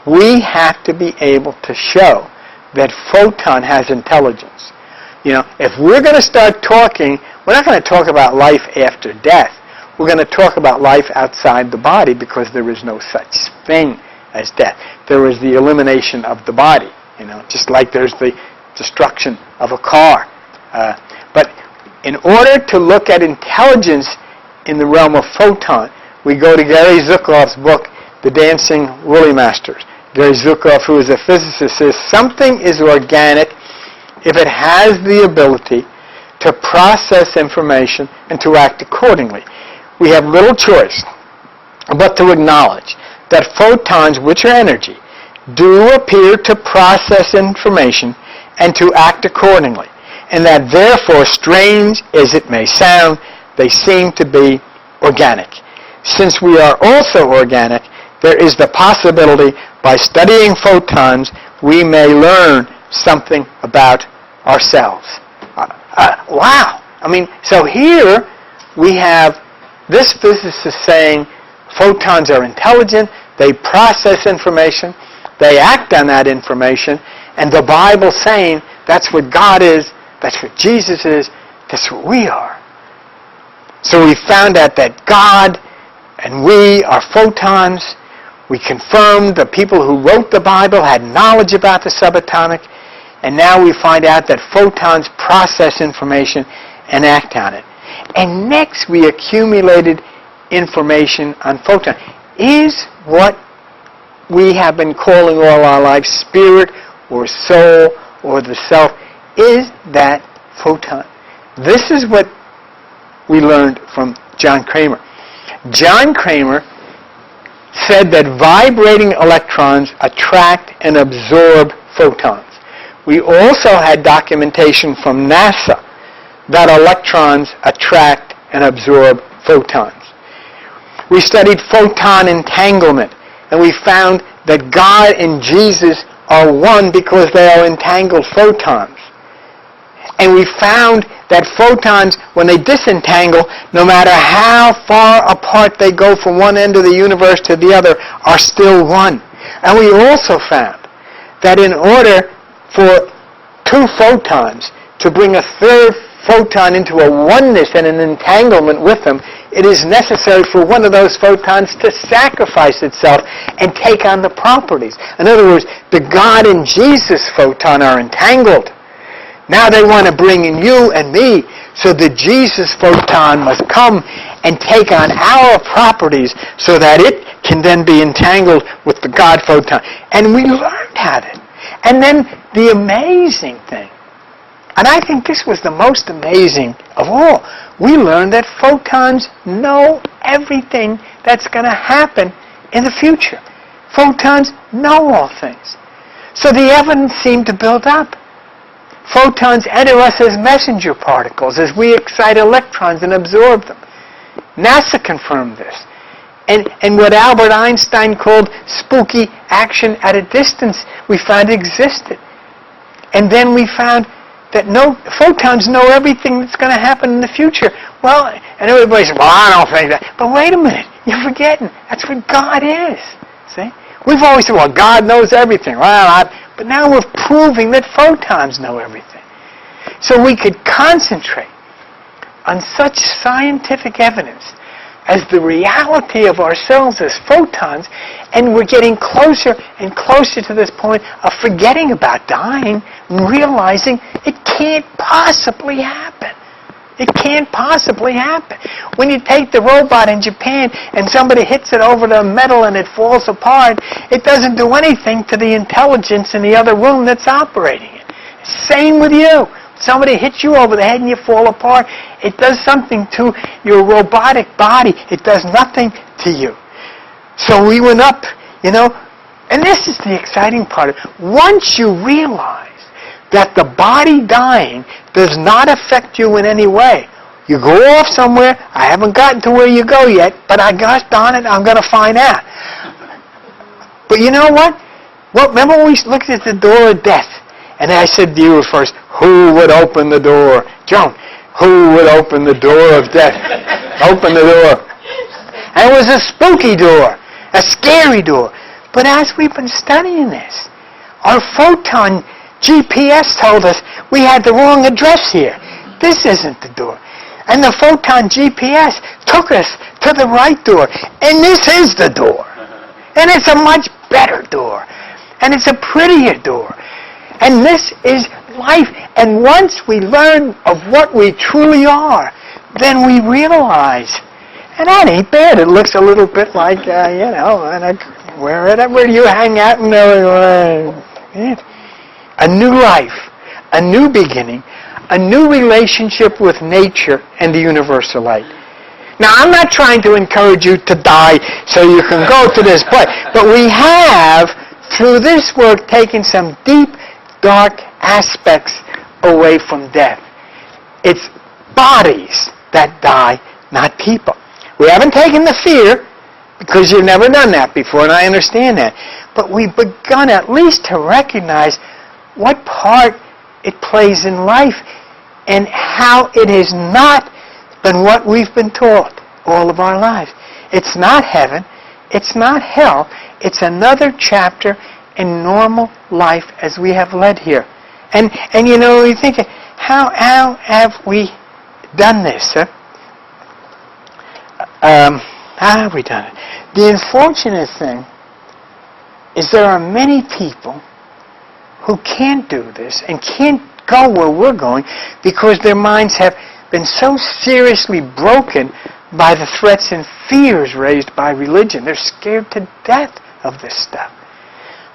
we have to be able to show that photon has intelligence. If we're going to start talking, we're not going to talk about life after death. We're going to talk about life outside the body, because there is no such thing as death. There is the elimination of the body, just like there's the destruction of a car. But in order to look at intelligence in the realm of photon, we go to Gary Zukav's book, The Dancing Woolly Masters. Gary Zukav, who is a physicist, says something is organic if it has the ability to process information and to act accordingly. We have little choice but to acknowledge that photons, which are energy, do appear to process information and to act accordingly, and that therefore, strange as it may sound, they seem to be organic. Since we are also organic, there is the possibility by studying photons we may learn something about ourselves. Wow! So here we have this physicist saying photons are intelligent, they process information, they act on that information, and the Bible saying that's what God is, that's what Jesus is, that's what we are. So we found out that God and we are photons. We confirmed the people who wrote the Bible had knowledge about the subatomic, and now we find out that photons process information and act on it. And next we accumulated information on photons. Is what we have been calling all our life spirit or soul or the self, is that photon. This is what we learned from John Kramer. John Kramer said that vibrating electrons attract and absorb photons. We also had documentation from NASA that electrons attract and absorb photons. We studied photon entanglement, and we found that God and Jesus are one because they are entangled photons. And we found that photons, when they disentangle, no matter how far apart they go from one end of the universe to the other, are still one. And we also found that in order for two photons to bring a third photon into a oneness and an entanglement with them, it is necessary for one of those photons to sacrifice itself and take on the properties. In other words, the God and Jesus photon are entangled. Now they want to bring in you and me, so the Jesus photon must come and take on our properties so that it can then be entangled with the God photon. And we learned how to. And then the amazing thing, and I think this was the most amazing of all, we learned that photons know everything that's going to happen in the future. Photons know all things. So the evidence seemed to build up. Photons enter us as messenger particles as we excite electrons and absorb them. NASA confirmed this. And what Albert Einstein called spooky action at a distance, we found existed. And then we found that photons know everything that's going to happen in the future. Well, and everybody says, well, I don't think that. But wait a minute, you're forgetting. That's what God is. See? We've always said, well, God knows everything. But now we're proving that photons know everything. So we could concentrate on such scientific evidence as the reality of ourselves as photons, and we're getting closer and closer to this point of forgetting about dying and realizing it can't possibly happen. It can't possibly happen. When you take the robot in Japan and somebody hits it over the metal and it falls apart, it doesn't do anything to the intelligence in the other room that's operating it. Same with you. Somebody hits you over the head and you fall apart. It does something to your robotic body. It does nothing to you. So we went up, and this is the exciting part. Once you realize that the body dying does not affect you in any way, you go off somewhere. I haven't gotten to where you go yet, but I gosh darn it, I'm going to find out. But you know what? Well, remember when we looked at the door of death? And I said to you first, who would open the door? Joan, who would open the door of death? Open the door. And it was a spooky door, a scary door. But as we've been studying this, our photon GPS told us we had the wrong address here. This isn't the door. And the photon GPS took us to the right door. And this is the door. And it's a much better door. And it's a prettier door. And this is life. And once we learn of what we truly are, then we realize, and that ain't bad. It looks a little bit like, where do you hang out and a new life, a new beginning, a new relationship with nature and the universal light. Now, I'm not trying to encourage you to die so you can go to this place, but we have, through this work, taken some deep, dark aspects away from death. It's bodies that die, not people. We haven't taken the fear, because you've never done that before, and I understand that. But we've begun at least to recognize what part it plays in life and how it has not been what we've been taught all of our lives. It's not heaven. It's not hell. It's another chapter in normal life as we have led here. And you think, how have we done this? Huh? How have we done it? The unfortunate thing is there are many people who can't do this and can't go where we're going because their minds have been so seriously broken by the threats and fears raised by religion. They're scared to death of this stuff.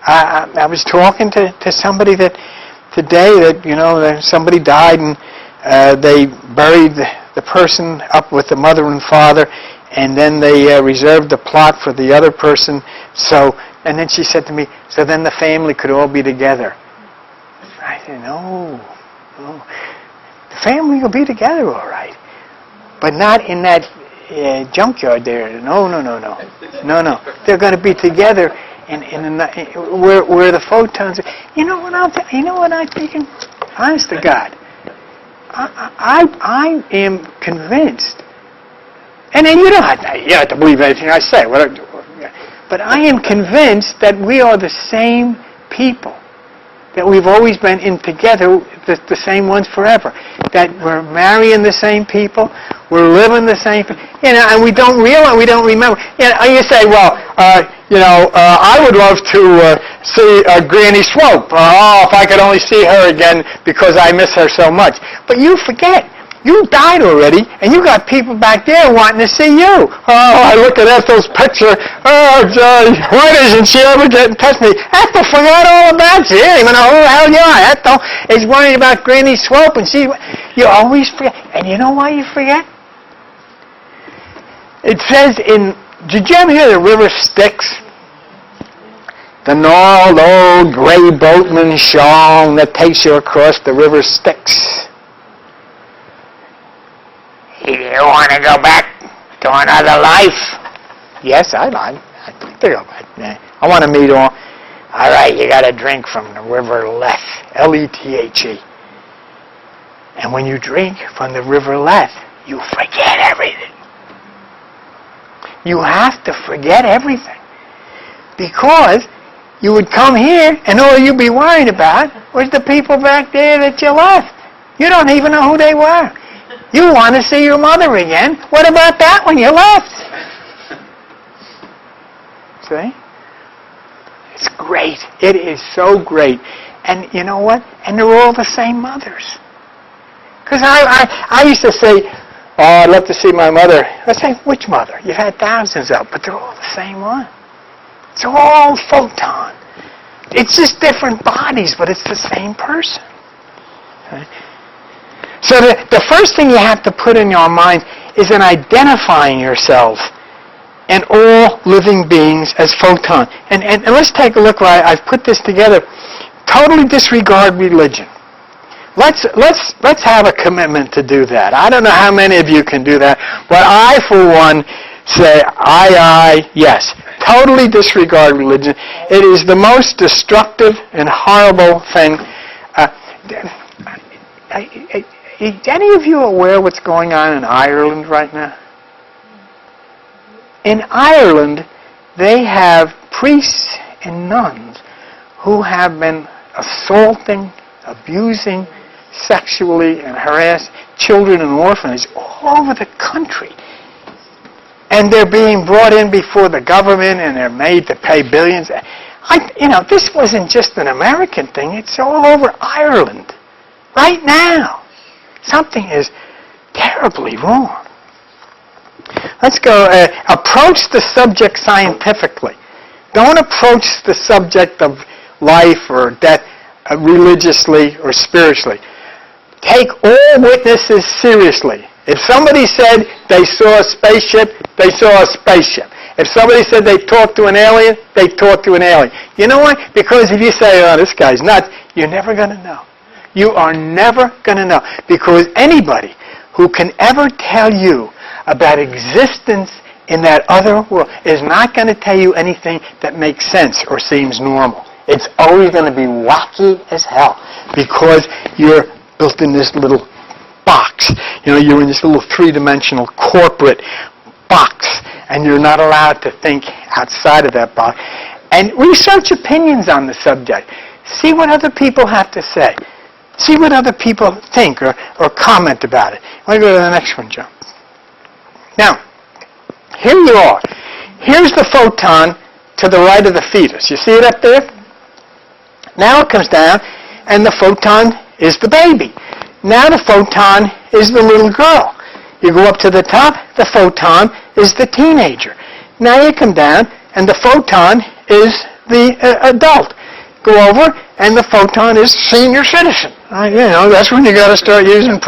I was talking to somebody that today that somebody died and they buried the person up with the mother and father, and then they reserved the plot for the other person. And then she said to me, so then the family could all be together. I said, no. The family will be together all right, but not in that junkyard there. No. They're going to be together where the photons are. You know what I'm thinking? Honest to God. I am convinced, and then you don't have to believe anything I say, but I am convinced that we are the same people, that we've always been in together, the same ones forever, that we're marrying the same people, we're living the same, and we don't realize, we don't remember. You say, I would love to see Granny Swope. If I could only see her again because I miss her so much. But you forget. You died already, and you got people back there wanting to see you. I look at those pictures. Why doesn't she ever get in touch with me? Ethel forgot all about you. You don't even know who the hell you are. Ethel is worrying about Granny Swope, and you always forget. And you know why you forget? It says did you ever hear the river Styx? The gnarled old gray boatman song that takes you across the river Styx. You want to go back to another life? Yes, I'd like to go back. I want to meet all. All right, you got to drink from the river Lethe, Lethe. And when you drink from the river Lethe, you forget everything. You have to forget everything. Because you would come here, and all you'd be worried about was the people back there that you left. You don't even know who they were. You want to see your mother again. What about that when you left? See? It's great. It is so great. And you know what? And they're all the same mothers. Because I used to say, I'd love to see my mother. I say, which mother? You've had thousands of, but they're all the same one. It's all photon. It's just different bodies, but it's the same person. Okay? So the first thing you have to put in your mind is in identifying yourself and all living beings as photon. And let's take a look where I've put this together. Totally disregard religion. Let's have a commitment to do that. I don't know how many of you can do that, but I, for one, say, I, yes. totally disregard religion. It is the most destructive and horrible thing. Any of you aware what's going on in Ireland right now? In Ireland, they have priests and nuns who have been assaulting, abusing, sexually and harassing children in orphanages all over the country. And they're being brought in before the government and they're made to pay billions. This wasn't just an American thing. It's all over Ireland right now. Something is terribly wrong. Let's go. Approach the subject scientifically. Don't approach the subject of life or death religiously or spiritually. Take all witnesses seriously. If somebody said they saw a spaceship, they saw a spaceship. If somebody said they talked to an alien, they talked to an alien. You know why? Because if you say, oh, this guy's nuts, you're never going to know. You are never going to know. Because anybody who can ever tell you about existence in that other world is not going to tell you anything that makes sense or seems normal. It's always going to be wacky as hell because you're built in this little box. You're in this little three-dimensional corporate box, and you're not allowed to think outside of that box. And research opinions on the subject. See what other people have to say. See what other people think or comment about it. Let me go to the next one, Joe. Now, here you are. Here's the photon to the right of the fetus. You see it up there? Now it comes down, and the photon is the baby. Now the photon is the little girl. You go up to the top, the photon is the teenager. Now you come down, and the photon is the adult. Go over, and the photon is senior citizen. That's when you got to start using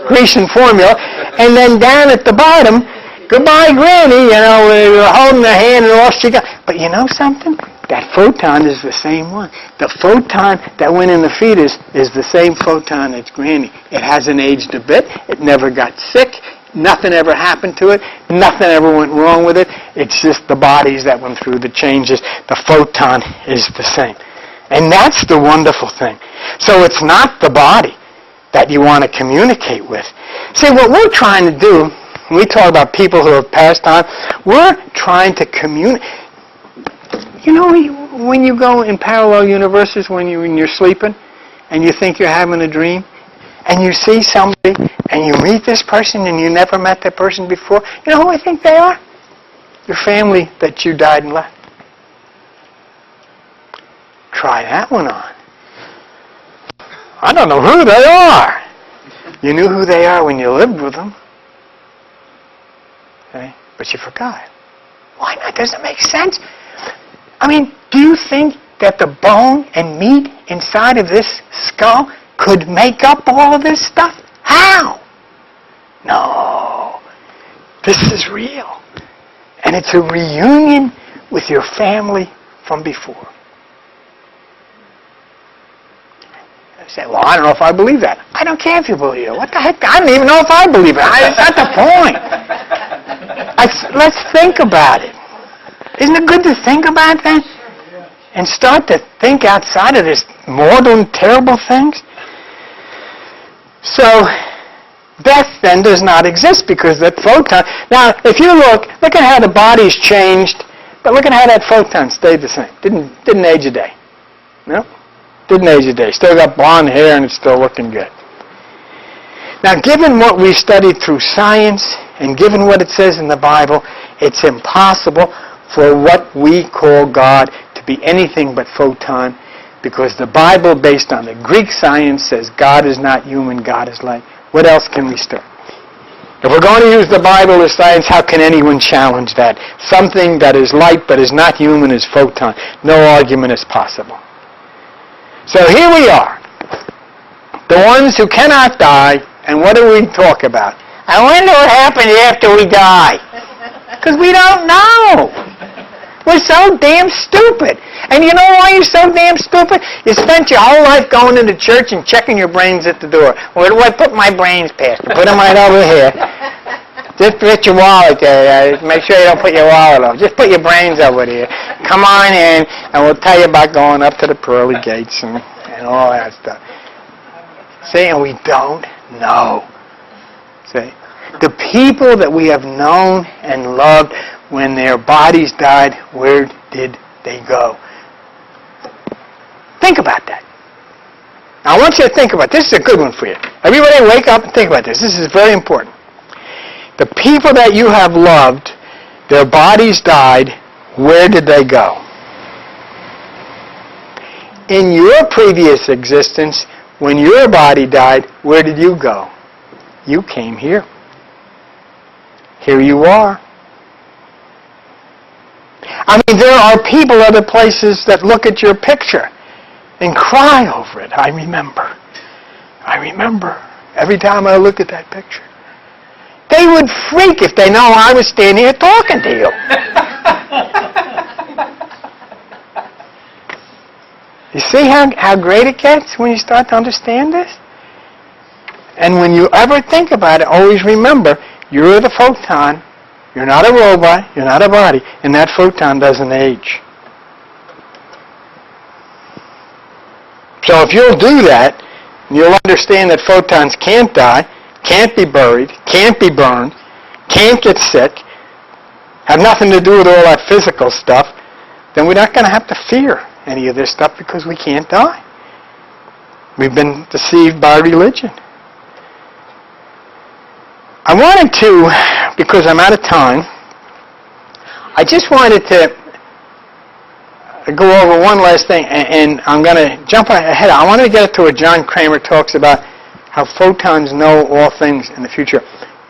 Grecian formula. And then down at the bottom, goodbye, Granny. You're holding the hand and all she got. But you know something? That photon is the same one. The photon that went in the fetus is the same photon as Granny. It hasn't aged a bit. It never got sick. Nothing ever happened to it. Nothing ever went wrong with it. It's just the bodies that went through the changes. The photon is the same. And that's the wonderful thing. So it's not the body that you want to communicate with. See, what we're trying to do, when we talk about people who have passed on, we're trying to communicate. When you go in parallel universes, when you're sleeping, and you think you're having a dream, and you see somebody, and you meet this person, and you never met that person before, you know who I think they are? Your family that you died and left. Try that one on. I don't know who they are. You knew who they are when you lived with them. Okay? But you forgot. Why not? Does it make sense? Do you think that the bone and meat inside of this skull could make up all of this stuff? How? No. This is real. And it's a reunion with your family from before. You say, well, I don't know if I believe that. I don't care if you believe it. What the heck? I don't even know if I believe it. It's not the point. Let's think about it. Isn't it good to think about that? And start to think outside of this mortal, terrible things? So, death then does not exist because that photon... Now, if you look at how the body's changed, but look at how that photon stayed the same. Didn't age a day. No? Didn't age a day. Still got blonde hair and it's still looking good. Now, given what we've studied through science and given what it says in the Bible, it's impossible for what we call God to be anything but photon, because the Bible, based on the Greek science, says God is not human, God is light. What else can we start? If we're going to use the Bible as science, how can anyone challenge that? Something that is light but is not human is photon. No argument is possible. So here we are, the ones who cannot die, and what do we talk about? I wonder what happens after we die. Because we don't know. We're so damn stupid. And you know why you're so damn stupid? You spent your whole life going into church and checking your brains at the door. Where do I put my brains, Pastor? Put them right over here. Just put your wallet there. Make sure you don't put your wallet off. Just put your brains over there. Come on in, and we'll tell you about going up to the pearly gates and all that stuff. See, and we don't know. See, the people that we have known and loved, when their bodies died, where did they go? Think about that. Now, I want you to think about this. This is a good one for you. Everybody wake up and think about this. This is very important. The people that you have loved, their bodies died, where did they go? In your previous existence, when your body died, where did you go? You came here. Here you are. I mean, there are people other places that look at your picture and cry over it. I remember. Every time I look at that picture. They would freak if they know I was standing here talking to you. You see how great it gets when you start to understand this? And when you ever think about it, always remember, you're the photon. You're not a robot. You're not a body. And that photon doesn't age. So if you'll do that, you'll understand that photons can't die, can't be buried, can't be burned, can't get sick, have nothing to do with all that physical stuff, then we're not going to have to fear any of this stuff because we can't die. We've been deceived by religion. I wanted to, because I'm out of time, I just wanted to go over one last thing, and I'm going to jump ahead. I wanted to get to where John Kramer talks about how photons know all things in the future.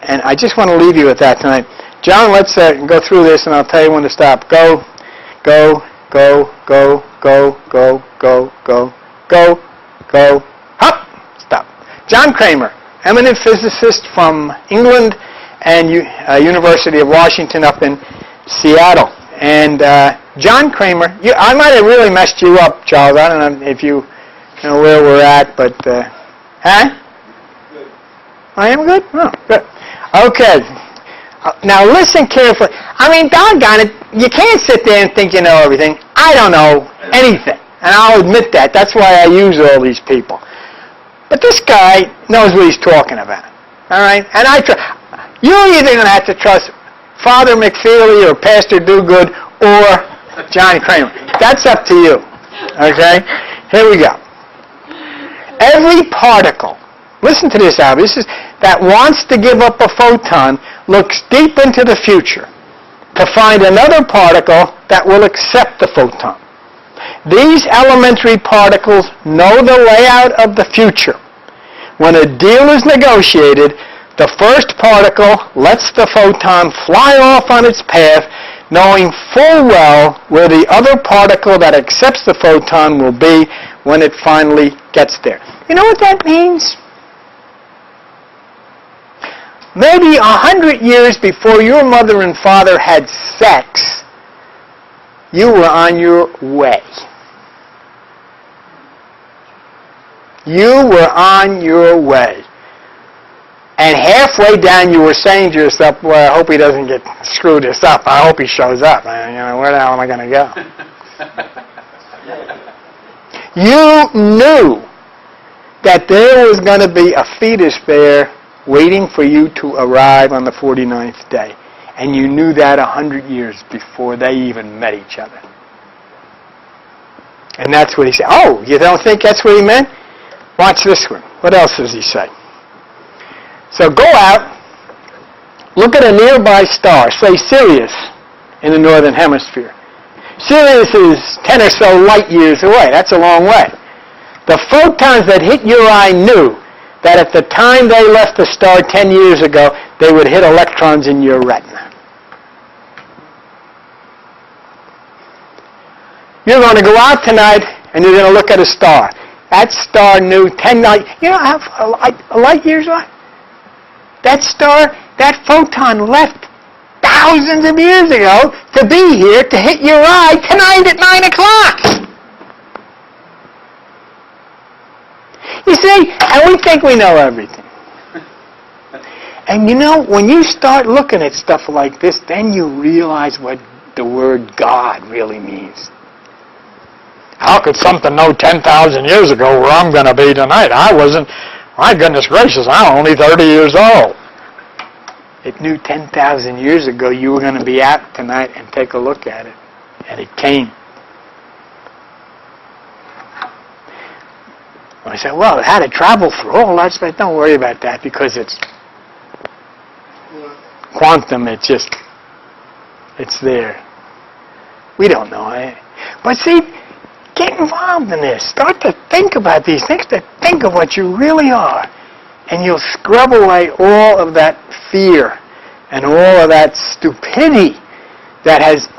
And I just want to leave you with that tonight. John, let's go through this, and I'll tell you when to stop. Go, go, go, go, go, go, go, go, go, go, hop, stop. John Kramer, eminent physicist from England and University of Washington up in Seattle. And John Kramer, I might have really messed you up, Charles. I don't know if you know where we're at, but, huh? Good. I am good? Oh, good. Okay. Now listen carefully. I mean, doggone it, you can't sit there and think you know everything. I don't know anything. And I'll admit that. That's why I use all these people. But this guy knows what he's talking about. All right? And you're either going to have to trust Father McFeely or Pastor Dogood or John Kramer. That's up to you. Okay? Here we go. Every particle, listen to this, Albie, that wants to give up a photon looks deep into the future to find another particle that will accept the photon. These elementary particles know the layout of the future. When a deal is negotiated, the first particle lets the photon fly off on its path, knowing full well where the other particle that accepts the photon will be when it finally gets there. You know what that means? Maybe 100 years before your mother and father had sex, you were on your way. You were on your way. And halfway down you were saying to yourself, well, I hope he doesn't screw this up. I hope he shows up. Where the hell am I going to go? You knew that there was going to be a fetus there waiting for you to arrive on the 49th day. And you knew that 100 years before they even met each other. And that's what he said. Oh, you don't think that's what he meant? Watch this one. What else does he say? So go out, look at a nearby star, say Sirius in the northern hemisphere. Sirius is 10 or so light years away. That's a long way. The photons that hit your eye knew that at the time they left the star 10 years ago, they would hit electrons in your retina. You're going to go out tonight and you're going to look at a star. That star knew 10 light. You know how a light year's like? That star, that photon left thousands of years ago to be here to hit your eye tonight at 9 o'clock. You see, and we think we know everything. And you know, when you start looking at stuff like this, then you realize what the word God really means. How could something know 10,000 years ago where I'm going to be tonight? I wasn't, my goodness gracious, I'm only 30 years old. It knew 10,000 years ago you were going to be out tonight and take a look at it. And it came. I said, well, it had to travel through all that space. Don't worry about that because it's quantum. It's just, it's there. We don't know it. But see, get involved in this. Start to think about these things. To think of what you really are. And you'll scrub away all of that fear and all of that stupidity that has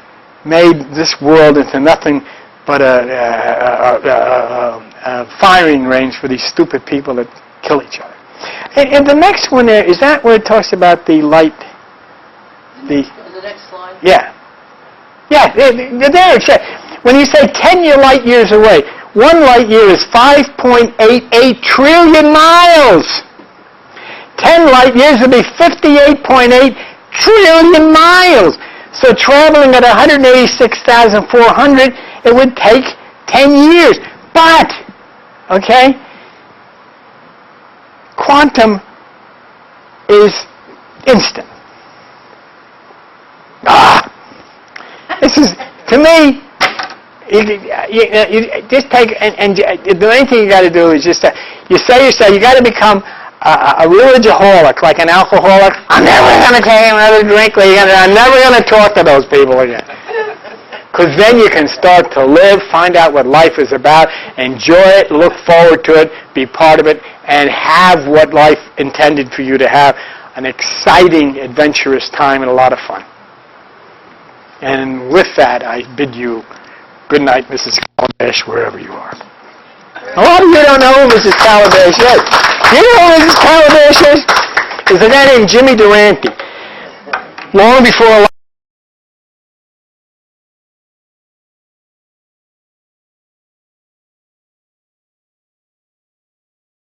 made this world into nothing but a firing range for these stupid people that kill each other. And the next one there, is that where it talks about the light? The next slide? Yeah. Yeah, there it says, when you say 10 light years away, 1 light year is 5.88 trillion miles. 10 light years would be 58.8 trillion miles. So traveling at 186,400, it would take 10 years. But, okay, quantum is instant. This is, to me, you just take, and the main thing you got to do is just, you say yourself, you got to become a religioholic, like an alcoholic. I'm never going to take another drink. I'm never going to talk to those people again. Because then you can start to live, find out what life is about, enjoy it, look forward to it, be part of it, and have what life intended for you to have, an exciting, adventurous time and a lot of fun. And with that, I bid you good night, Mrs. Calabash, wherever you are. A lot of you don't know who Mrs. Calabash is. You know who Mrs. Calabash is? There's a guy named Jimmy Durante. Long before